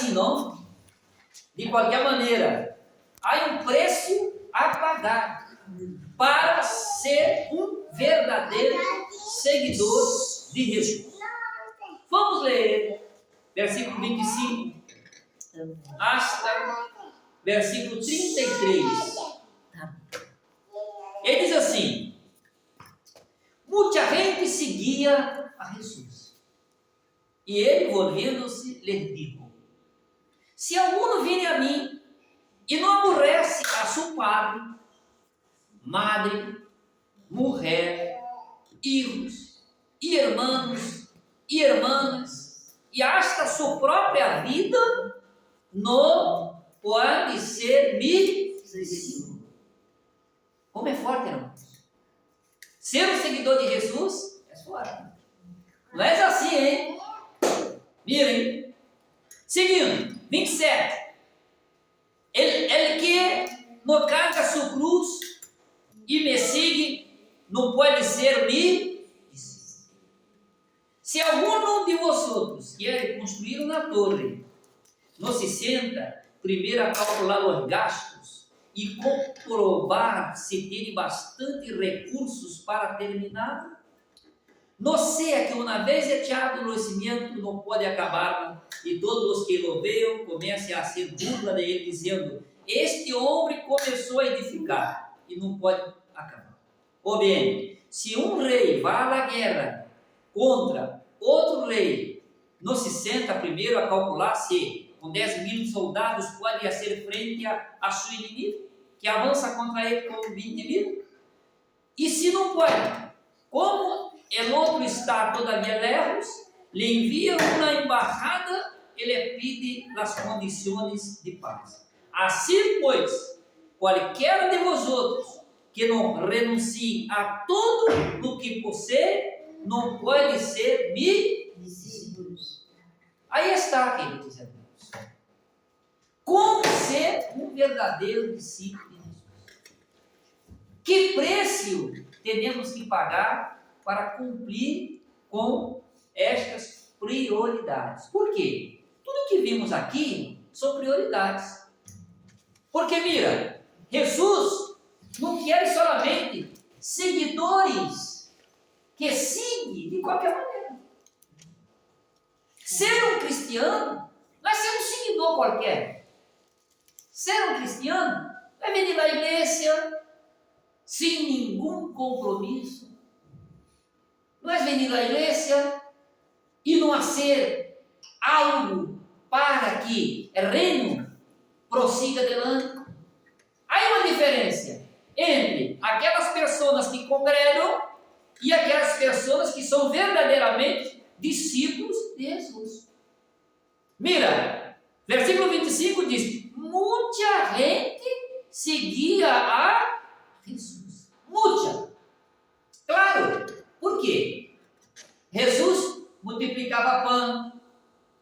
assim, não? De qualquer maneira, há um preço a pagar para ser um verdadeiro seguidor de Jesus. Vamos ler versículo 25 hasta versículo 33. Ele diz assim: muita gente seguia a Jesus. E ele, volvendo-se, lhe dijo: se alguno viene a mim e não aborrece a seu padre, madre, mulher, filhos, irmãos e irmãs, e hasta sua própria vida, não pode ser mi seguidor. Como é forte, irmãos? Ser um seguidor de Jesus é forte. Não é assim, hein? Mirem. Seguindo, 27. Ele que não carga sua cruz e me sigue, não pode ser mi discípulo. Se algum de vosotros quer construir uma torre, não se senta primeiro a calcular os gastos e comprovar se tem bastante recursos para terminar? Não seja que uma vez echado no cimento não pode acabar, e todos os que o veem comecem a ser burla dele, dizendo: este homem começou a edificar e não pode acabar. Ou bem, se um rei vai à guerra contra outro rei, não se senta primeiro a calcular se com 10.000 soldados pode fazer frente a seu inimigo, que avança contra ele com 20.000? E se não pode, como o outro está todavia lejos, lhe envia uma embajada e lhe pede as condições de paz. Assim, pois, qualquer de vosotros que não renuncie a tudo o que possui, não pode ser mi discípulos. Aí está, queridos irmãos. Como ser um verdadeiro discípulo de Jesus? Que preço temos que pagar para cumprir com estas prioridades? Por quê? Tudo que vimos aqui são prioridades. Porque, mira, Jesus não quer somente seguidores que seguem de qualquer maneira. Ser um cristiano não é ser um seguidor qualquer. Ser um cristiano não é vir na igreja sem nenhum compromisso. Não é vir na igreja e não ser algo para que o reino prossiga adiante. Há uma diferença entre aquelas pessoas que congregam e aquelas pessoas que são verdadeiramente discípulos de Jesus. Mira, versículo 25 diz: muita gente seguia a Jesus. Muita. Claro. Por quê? Jesus multiplicava pão,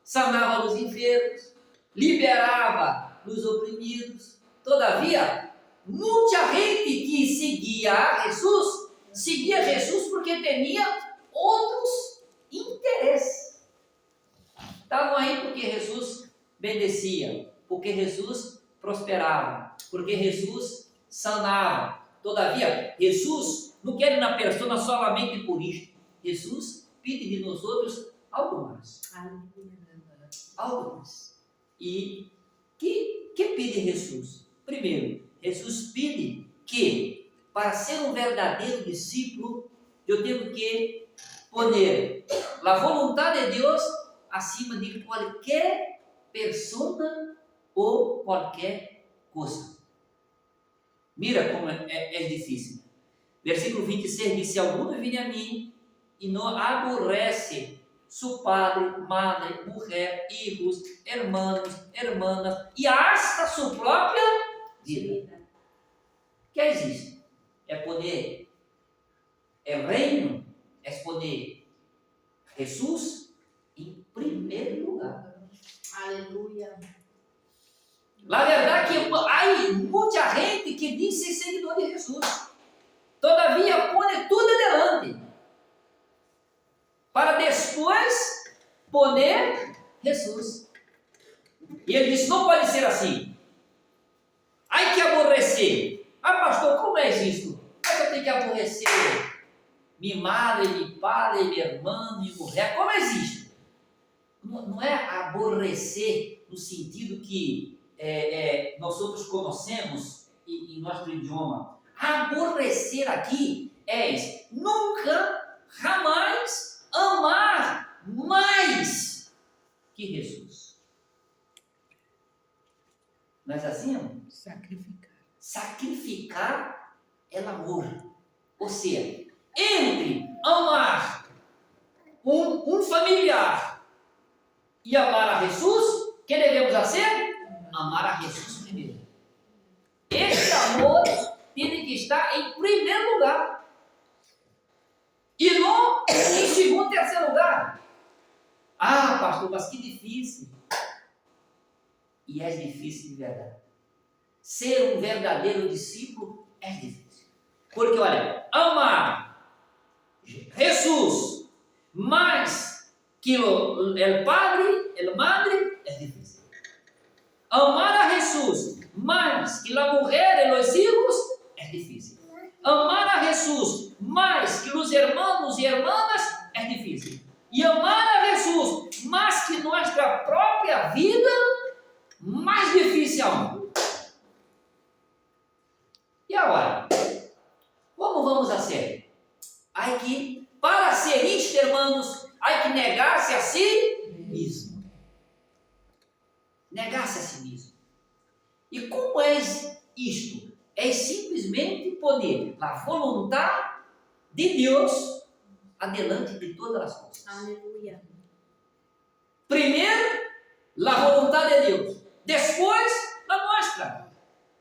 sanava os enfermos, liberava os oprimidos. Todavia, muita gente que seguia Jesus porque tinha outros interesses. Estavam aí porque Jesus bendecia, porque Jesus prosperava, porque Jesus sanava. Todavia, Jesus não quer uma pessoa solamente por isto. Jesus pede de nós outros algo mais. Algo mais. E que pede Jesus? Primeiro, Jesus pede que, para ser um verdadeiro discípulo, eu tenho que poner a vontade de Deus acima de qualquer pessoa ou qualquer coisa. Mira como é difícil. Versículo 26 diz: se alguno vier a mim e não aborrece seu padre, madre, mulher, filhos, irmãos, irmãs, e hasta sua própria vida. O que existe? É poder, é reino, é poder Jesus em primeiro lugar. Aleluia. Na verdade, há muita gente que diz ser seguidor de Jesus, todavia põe tudo adelante, para depois poner Jesus. E ele disse, não pode ser assim. Hay que aborrecer. Ah, pastor, como é isso? Como é que eu tenho que aborrecer minha madre, meu padre, minha irmã, minha mulher? Como existe? Não é aborrecer no sentido que nós outros conhecemos em nosso idioma. Aborrecer aqui é nunca, jamais amar mais que Jesus. Não é assim, amor? Sacrificar é amor. Ou seja, entre amar um familiar e amar a Jesus, o que devemos fazer? Amar a Jesus primeiro. Esse amor tem que estar em primeiro lugar. E não em segundo, terceiro lugar. Ah, pastor, mas que difícil. E é difícil de verdade. Ser um verdadeiro discípulo é difícil. Porque, olha, amar Jesus mais que o padre, a madre, é difícil. Amar a Jesus mais que a mulher e os filhos é difícil. Amar a Jesus mais que os irmãos e irmãs é difícil. E amar a Jesus mais que nossa própria vida, mais difícil ainda. E agora? Como vamos a ser? Há que, para ser isto, irmãos, há que negar-se a si mesmo. Negar-se a si mesmo. E como é isto? É simplesmente poner a vontade de Deus adelante de todas as coisas. Aleluia. Primeiro, a vontade de Deus. Depois, a nossa.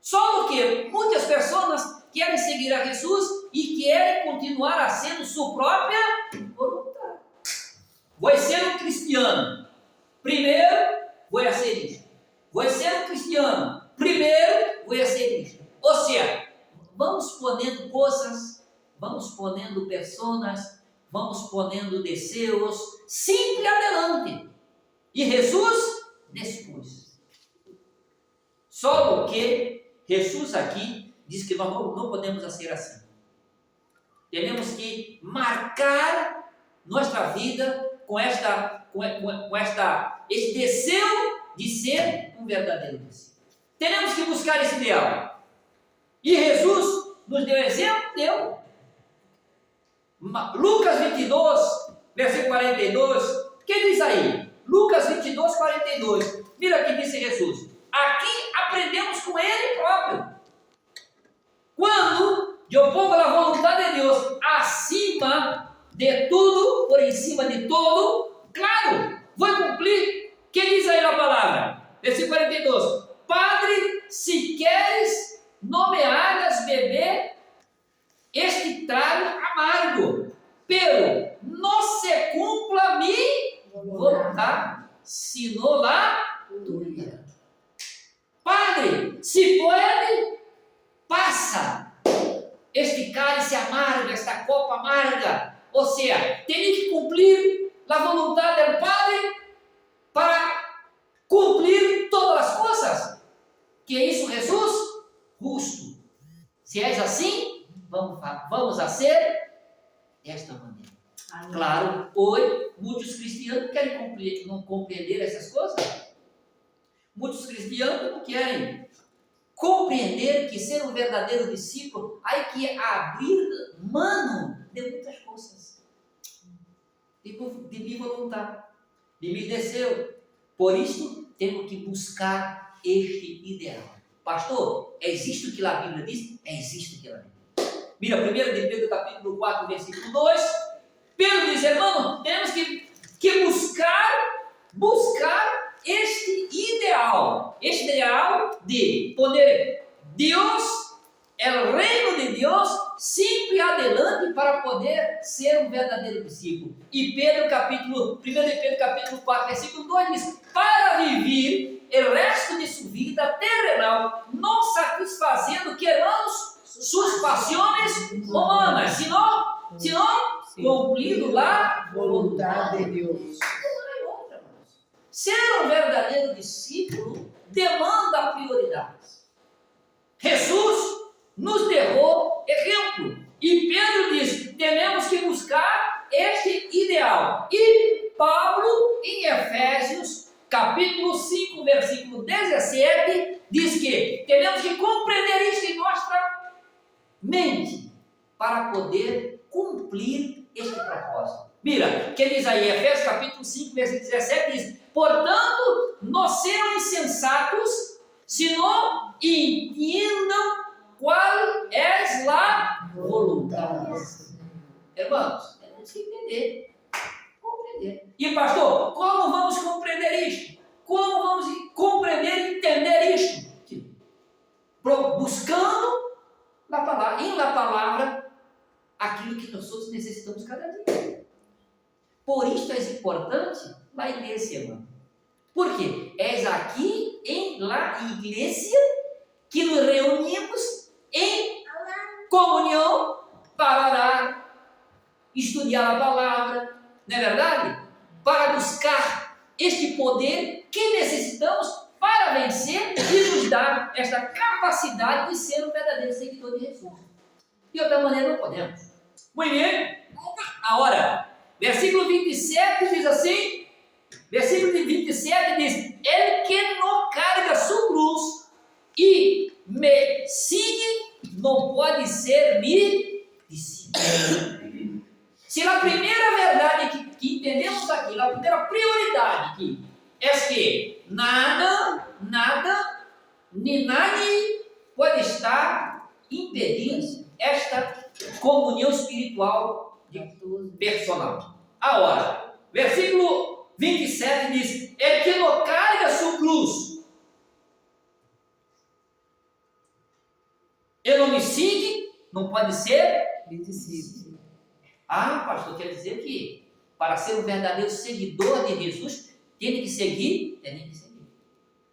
Só que muitas pessoas querem seguir a Jesus e querem continuar a ser sua própria vontade. Vou ser um cristiano. Primeiro, vou ser isto. Vou ser um cristiano. Primeiro, vou ser isto. Ou seja, vamos ponendo coisas, vamos ponendo pessoas, vamos ponendo desejos, sempre adelante. E Jesus, depois. Só que Jesus aqui diz que nós não podemos ser assim. Temos que marcar nossa vida com esse desejo de ser um verdadeiro discípulo. Temos que buscar esse ideal. E Jesus nos deu exemplo, deu. Lucas 22, versículo 42. O que diz aí? Lucas 22, 42. Mira o que disse Jesus. Aqui aprendemos com ele próprio. Quando eu pongo a vontade de Deus acima de tudo, por em cima de todo, claro, vou cumprir. O que diz aí na palavra? Versículo 42. Padre, se queres, não me hagas beber este trago amargo, pero não se cumpla mi vontade, sino la tuya. Padre, se pode, passa este cálice amargo, esta copa amarga. Ou seja, tem que cumprir a vontade do Padre para cumprir todas as coisas. Que é isso, Jesus? Justo. Se és assim, vamos a ser desta maneira. Amém. Claro, hoje muitos cristianos querem não compreender essas coisas. Muitos cristianos não querem compreender que ser um verdadeiro discípulo há que abrir mão de muitas coisas. De minha vontade, de meu desejo. Por isso, temos que buscar este ideal. Pastor, existe o que a Bíblia diz? Existe o que a Bíblia diz. Mira, 1 de Pedro, capítulo 4, versículo 2. Pedro diz, irmão, temos que buscar este ideal de poder Deus, o reino de Deus, sempre adelante para poder ser um verdadeiro discípulo. E Pedro, 1 de Pedro, capítulo 4, versículo 2 diz, para viver o resto de sua vida terrenal, não satisfazendo, irmãos, suas paixões humanas, senão cumprindo a vontade de Deus. Não há outra, irmãos. Ser um verdadeiro discípulo demanda prioridades. Jesus nos deu exemplo. E Pedro diz, temos que buscar este ideal. E Paulo, em Efésios, capítulo 5, versículo 17, diz que temos que compreender isso em nossa mente para poder cumprir este propósito. Mira, que diz aí, Efésios capítulo 5, versículo 17, diz, portanto, não sejam insensatos, senão entendam qual é a vontade. Irmãos, temos que entender, compreender. E pastor, como vamos compreender isto? Como vamos compreender e entender isto? Buscando na palavra aquilo que nós todos necessitamos cada dia. Por isso é importante a igreja, irmão. Por quê? É aqui em la igreja que nos reunimos em comunhão para estudar a palavra, não é verdade? Para buscar este poder que necessitamos para vencer e nos dar esta capacidade de ser um verdadeiro seguidor de Jesus. De outra maneira não podemos. Muito bem. Agora, versículo 27 diz assim, versículo 27 diz, ele que não carga sua cruz e me sigue, não pode ser me discípulo. Se a primeira verdade que entendemos aqui, a primeira prioridade aqui, é que nada, nem nadie pode estar impedindo esta comunhão espiritual personal. Agora, versículo 27 diz, ele que não carga sua cruz, ele não me sigue, não pode ser discípulo. Ah, pastor, quer dizer que para ser um verdadeiro seguidor de Jesus, tem que seguir? Tem que seguir.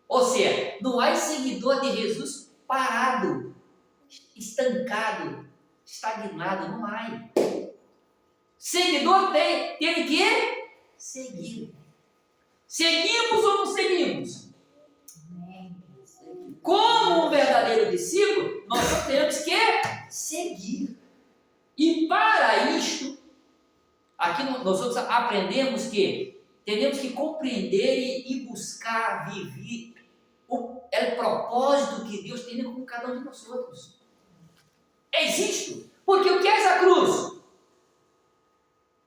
Ou seja, não há seguidor de Jesus parado, estancado, estagnado, não há. Seguidor tem que seguir. Seguimos ou não seguimos? Como um verdadeiro discípulo, nós só temos que seguir. E para isto, aqui nós aprendemos que temos que compreender e buscar viver o propósito que Deus tem com cada um de nós outros. Existe. Porque o que é essa cruz? O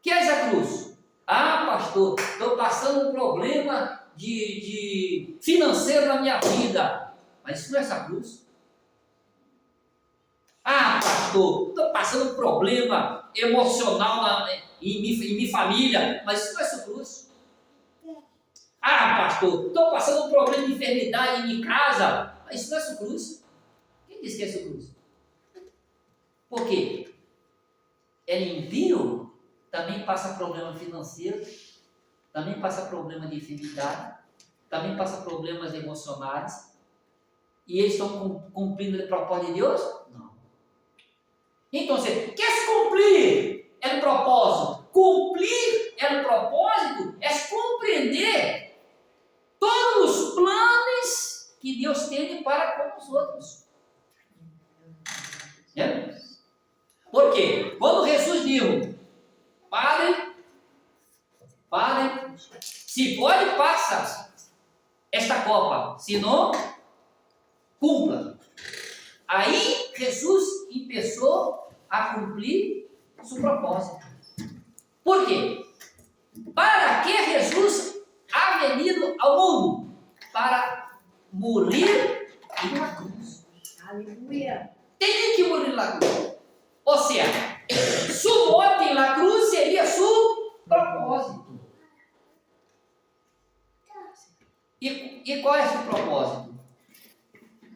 que é essa cruz? Ah, pastor, estou passando um problema de financeiro na minha vida. Mas isso não é essa cruz. Ah, pastor, estou passando um problema emocional em minha família, mas isso não é essa cruz. Ah, pastor, estou passando um problema de enfermidade em minha casa, mas isso não é essa cruz. Quem disse que é essa cruz? Por quê? Ele impio também passa problema financeiro, também passa problema de enfermidade, também passa problemas emocionais, e eles estão cumprindo o propósito de Deus? Não. Então, quer se cumprir o propósito? Cumprir o propósito é compreender todos os planos que Deus tem para com os outros. É? Por quê? Quando Jesus disse, Padre, se pode, passa esta copa, se não, cumpra. Aí Jesus começou a cumprir seu propósito. Por quê? Para que Jesus ha venido ao mundo? Para morrer na cruz. Aleluia. Tem que morrer na cruz. Ou seja, sua morte na cruz seria seu propósito. E qual é esse propósito?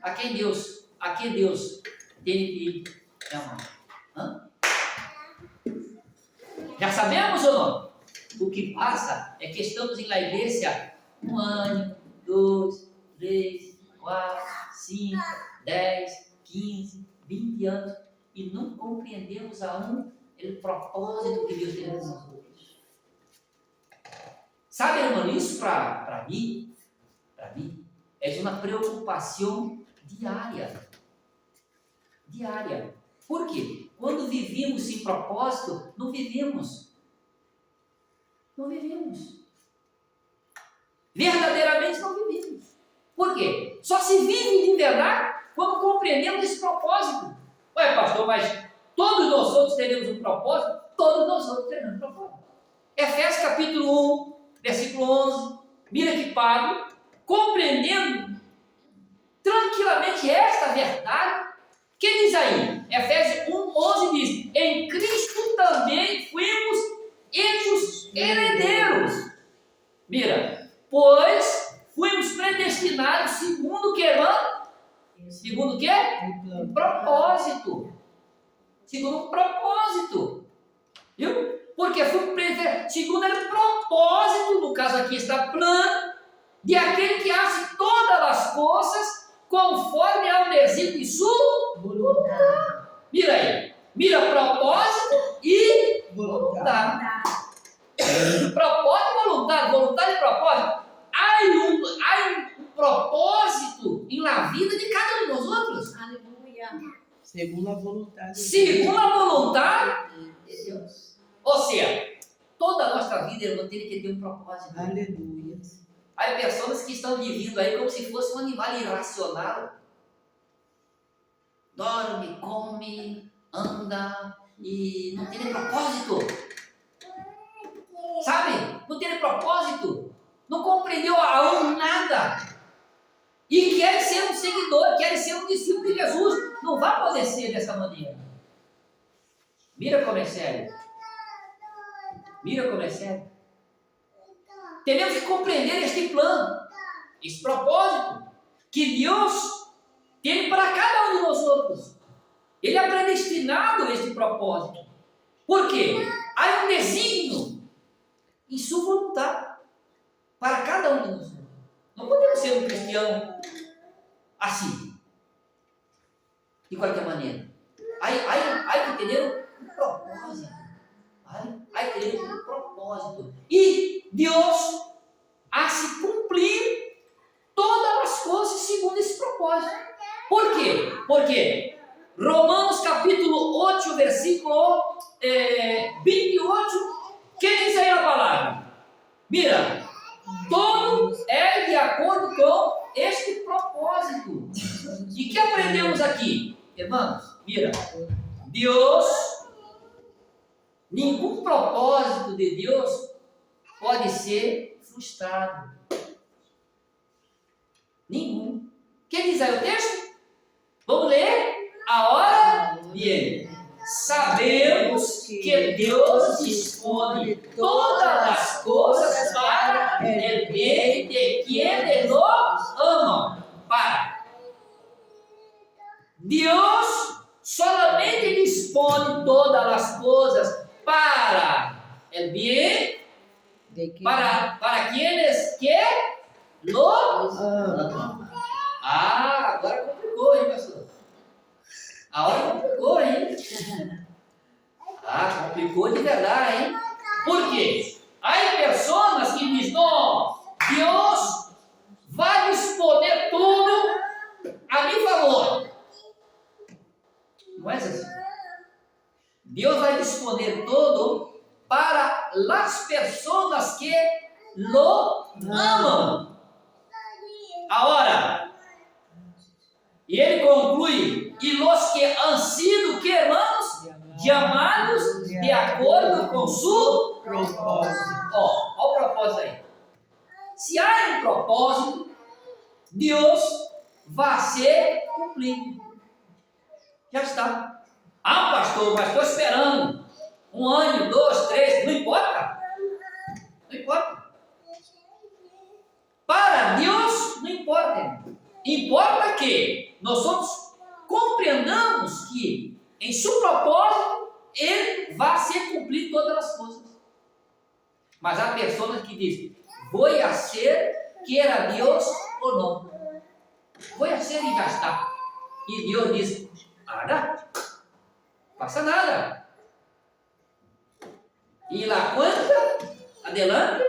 A quem Deus tem que amar? Já sabemos ou não? O que passa é que estamos em la igreja 1 ano, 2, 3, 4, 5, 10, 15, 20 anos e não compreendemos o propósito que Deus tem para nós. Sabe, irmão, isso para mim, é de uma preocupação diária. Diária. Por quê? Quando vivemos sem propósito, não vivemos. Não vivemos. Verdadeiramente não vivemos. Por quê? Só se vive de verdade quando compreendemos esse propósito. Ué, pastor, mas todos nós outros teremos um propósito? Todos nós outros teremos um propósito. Efésios capítulo 1, versículo 11. Mira que Pablo, compreendendo tranquilamente esta verdade, que diz aí? Efésios 1, 11 diz: em Cristo também fuimos hechos herdeiros. Mira, pois fuimos predestinados segundo o que, irmão? Segundo o que? Um propósito. Segundo um propósito. Viu? Porque fui predestinado segundo o propósito, no caso aqui está plano, de aquele que hace todas as coisas conforme ao desígnio de sua vontade. Mira aí. Mira propósito e vontade. Propósito e vontade. Vontade e propósito. Há um propósito na vida de cada um de nós outros. Aleluia. Segundo a vontade. Segundo a vontade de Deus. Ou seja, toda a nossa vida, irmão, tem que ter um propósito. Aleluia. Há pessoas que estão vivendo aí como se fosse um animal irracional. Dorme, come, anda e não tem nem propósito. Sabe? Não tem nem propósito. Não compreendeu aún nada. E quer ser um seguidor, quer ser um discípulo de Jesus. Não vai poder ser dessa maneira. Mira como é sério. Mira como é sério. Temos que compreender este plano, esse propósito que Deus tem para cada um de nós outros. Ele é predestinado a este propósito. Por quê? Há um desígnio em sua vontade para cada um de nós outros. Não podemos ser um cristiano assim, de qualquer maneira. Há que ter um propósito. Há que ter um propósito. E Deus a se cumprir todas as coisas segundo esse propósito. Por quê? Porque Romanos capítulo 8, versículo 28, que diz aí a palavra? Mira, todo é de acordo com este propósito. E que aprendemos aqui? Irmãos, mira, Deus, nenhum propósito de Deus pode ser frustrado. Nenhum. Que diz aí o texto? Vamos ler? A hora viene. Sabemos que Deus dispõe todas as coisas para o bem de quem nos amam. Para. Deus solamente dispõe todas as coisas para o bem para quienes que nos amam. Ah, agora complicou, hein, pastor? A hora complicou, hein? Ah, complicou de verdade, hein? Por quê? Há pessoas que dizem, não, Deus vai disponer tudo a meu favor. Não é assim? Deus vai disponer tudo para as pessoas que lo amam. Agora, e ele conclui, e los que han sido, que irmãos? Chamados de acordo com seu propósito. Ó, olha o propósito aí. Se há um propósito, Deus vai ser cumprido. Já está. Ah, pastor, mas estou esperando 1 ano, 2, 3, não importa. Não importa. Para Deus, não importa. Importa que nós compreendamos que em seu propósito Ele vai ser cumprir todas as coisas. Mas há pessoas que dizem, vou a ser, queira Deus ou não. Vou a ser e já está. E Deus diz, nada, passa nada. E lá quanta, adelante,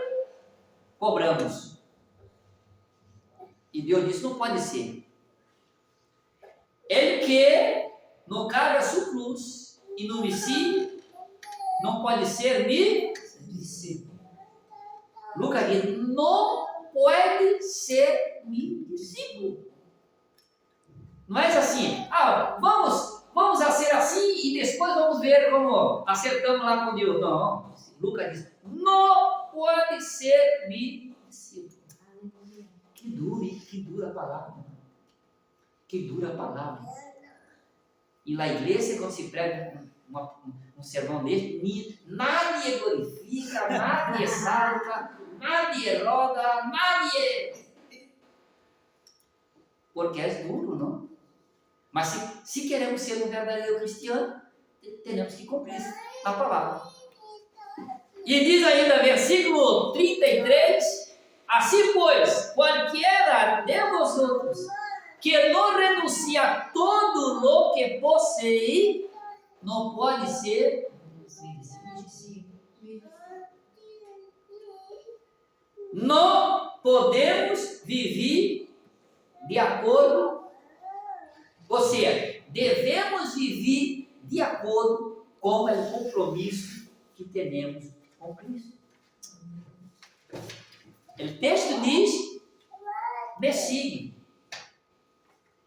cobramos. E Deus disse, não pode ser. Ele que não cabe a sua cruz e no homicídio não pode ser mi discípulo. Lucas diz, não pode ser mi discípulo. Não é assim, vamos a ser assim e depois vamos ver como acertamos lá com Deus. Não, Lucas diz, não pode ser mi discípulo. Que dura a palavra. Que dura a palavra. E na igreja, quando se prega um sermão desse, nadie glorifica, nadie exalta, nadie roda, nadie. Porque é duro, não? Mas se queremos ser um verdadeiro cristiano, temos que cumprir a palavra. E diz ainda, versículo 33, assim pois, qualquer de vosotros que não renuncia a todo lo que possui, não pode ser discípulo. Não podemos viver de acordo, ou seja, devemos viver de acordo com o compromisso que temos com Cristo. O texto diz, me siga.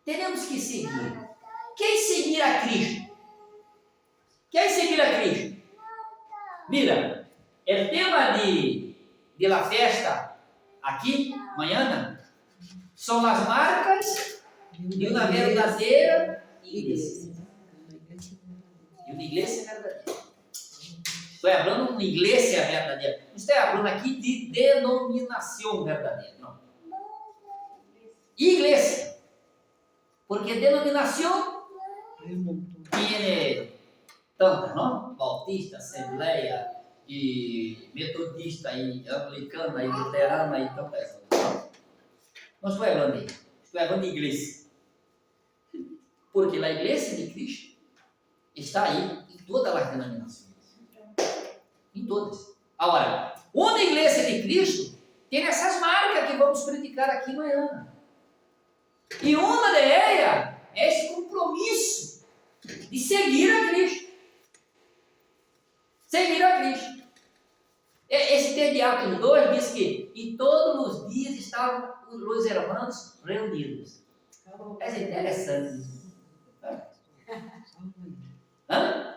Temos que seguir. Quem seguir a Cristo? Quem seguir a Cristo? Mira, o tema de la festa aqui, amanhã, são as marcas de uma verdadeira igreja. De uma igreja verdadeira. Estou falando de uma igreja verdadeira. Não estou falando aqui de denominação verdadeira. Não. Igreja. Porque denominação tem tantas, não? Bautista, Assembleia, e Metodista, e Anglicana, e Luterana, e tantas. Não estou falando disso. Estou falando de igreja. Porque a igreja de Cristo está aí em todas as denominações. Em todas. Agora, uma igreja de Cristo tem essas marcas que vamos criticar aqui amanhã. E uma delas é esse compromisso de seguir a Cristo. Seguir a Cristo. Esse texto de Atos 2 diz que em todos os dias estavam os irmãos reunidos. É interessante isso. Hã?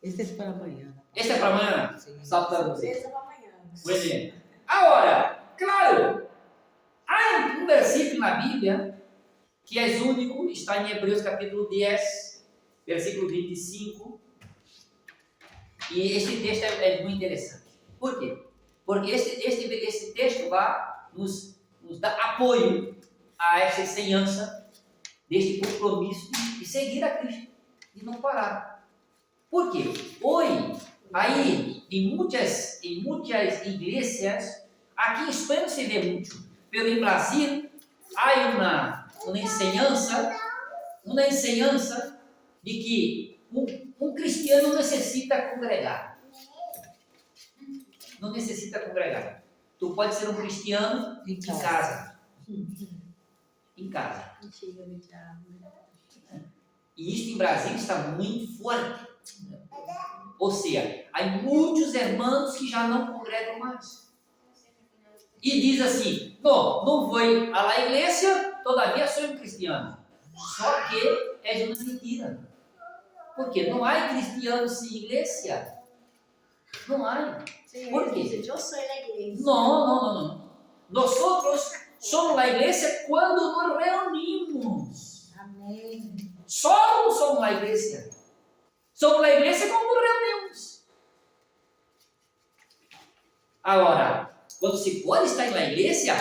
Esse é para amanhã. Esse é para amanhã? Sim. Só para você. Esse é para amanhã. Pois é. Agora, claro, há um versículo na Bíblia que é único, está em Hebreus capítulo 10, versículo 25. E este texto é muito interessante. Por quê? Porque esse texto vai nos dar apoio a essa ensinança deste compromisso de seguir a Cristo, de não parar. Por quê? Hoje, aí, em muitas igrejas, aqui em Espanha não se vê muito, pelo em Brasil, há uma ensinança de que um cristiano necessita congregar. Não necessita congregar. Tu pode ser um cristiano em casa. Em casa. E isso em Brasil está muito forte. Ou seja, há muitos irmãos que já não congregam mais. E diz assim, não vou à igreja, todavia sou um cristiano. Só que é uma mentira. Porque não há cristianos sem igreja. Não há. Por quê? Eu sou da igreja. Não. Nós somos a igreja quando nos reunimos. Amém. Só não somos a igreja. Somos a igreja quando nos reunimos. Agora, quando se pode estar na igreja,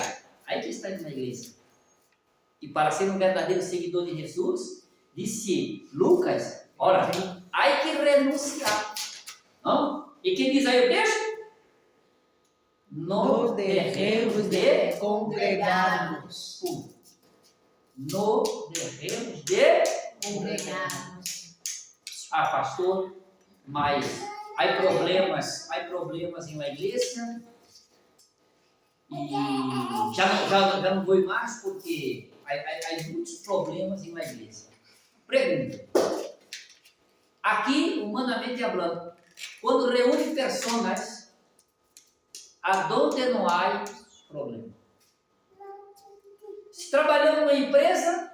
aí que está na igreja. E para ser um verdadeiro seguidor de Jesus, disse Lucas, ora, há que renunciar. Não? E quem diz aí o texto? Não devemos de congregarmos. Não devemos de Congregarmos. pastor, mas há problemas em la igreja. E já não vou mais porque há muitos problemas em la igreja. Pergunta. Aqui, humanamente falando, quando reúne pessoas, aonde não há problema. Se trabalhando numa empresa,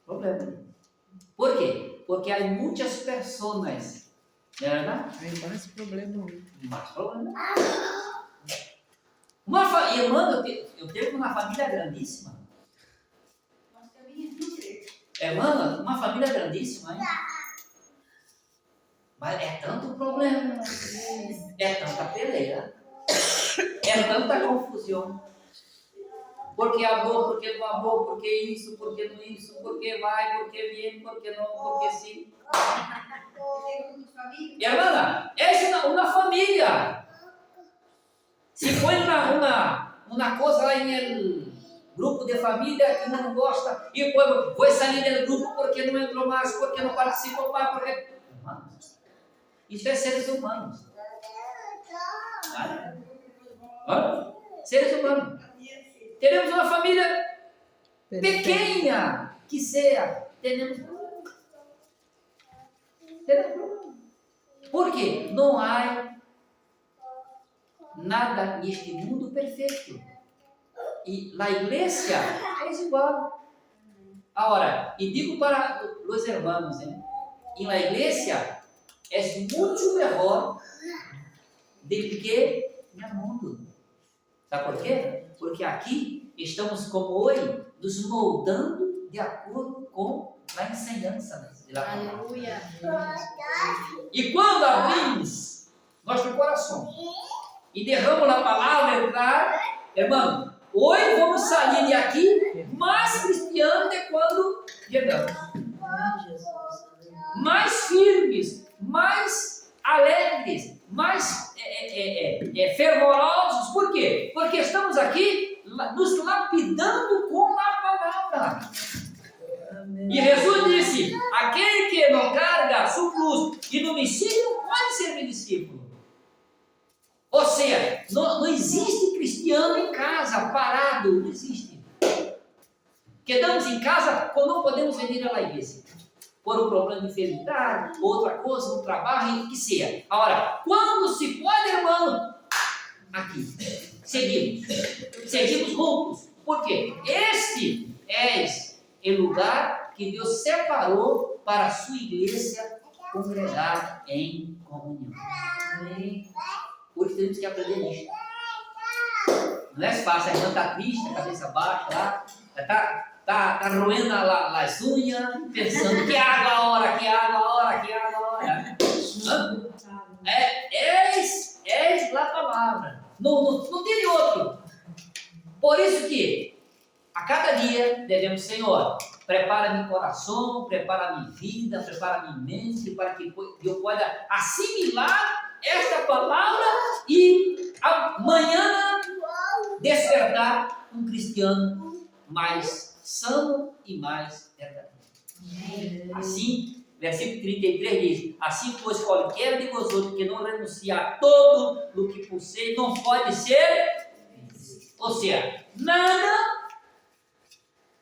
problema. Por quê? Porque há muitas pessoas, não é verdade? Hay más problemas. Mais problema. Irmã, eu tenho uma família grandíssima. Irmã, uma família grandíssima, hein? Mas é tanto problema, é tanta peleia, é tanta confusão. Porque amor, porque não amor, porque isso, porque não isso, porque vai, porque vem, porque não, porque sim. Irmã, é uma família. Se foi uma coisa lá em grupo de família que não gosta, e depois vou sair do grupo porque não entrou mais, porque não participou mais, porque... Humanos. Isso é seres humanos. Seres humanos. Teremos uma família pequena que seja. Teremos problema. Por quê? Não há nada neste mundo perfeito. E a igreja é igual. Agora, e digo para os irmãos, em la igreja é muito melhor do que no mundo. Sabe por quê? Porque aqui estamos, como hoje, nos moldando de acordo com a ensinança da palavra. Aleluia. E quando abrimos nosso coração e derramamos a palavra entrar, irmão, hoje vamos sair de aqui mais cristianos de quando chegamos. Mais firmes, mais alegres, mais fervorosos. Por quê? Porque estamos aqui nos lapidando com a palavra. E Jesus disse: aquele que não carga sua cruz e não me siga não pode ser meu discípulo. Ou seja, não existe cristiano em casa parado, não existe. Quedamos em casa quando não podemos vir à igreja. Por um problema de enfermidade, outra coisa, um trabalho, que seja. Agora, quando se pode, irmão, aqui, seguimos juntos. Por quê? Este é o lugar que Deus separou para a sua igreja congregar em comunhão. Hoje temos que aprender nisso. Não é fácil, a irmã está triste, a cabeça baixa lá, está roendo as unhas, pensando que água a hora. É a palavra. Não tem outro. Por isso que a cada dia devemos, Senhor, prepara meu coração, prepara minha vida, prepara minha mente, para que eu possa assimilar esta palavra e amanhã despertar um cristiano mais sano e mais verdadeiro. Assim, versículo 33 diz: assim pois qualquer de vosotros que não renuncia a todo o que possui não pode ser, ou seja, nada,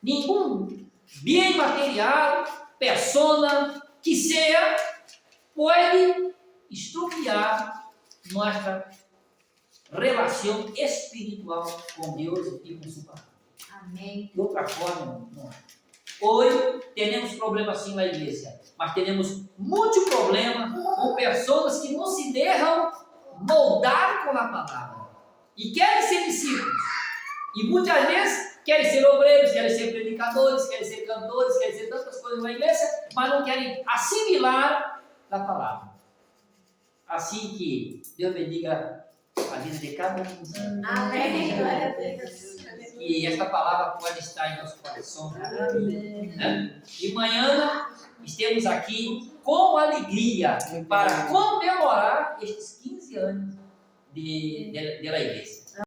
nenhum bem material, persona que seja, pode estropiar nossa relação espiritual com Deus e com sua palavra. Amém. De outra forma, não é. Hoje temos problemas sim na igreja, mas temos muito problema com pessoas que não se deixam moldar com a palavra e querem ser discípulos. E muitas vezes querem ser obreiros, querem ser predicadores, querem ser cantores, querem ser tantas coisas na igreja, mas não querem assimilar a palavra. Assim que Deus bendiga a vida de cada um. Amém. Glória a Deus. Que esta palavra pode estar em nosso coração. Né? E amanhã estamos aqui com alegria para comemorar estes 15 anos da igreja.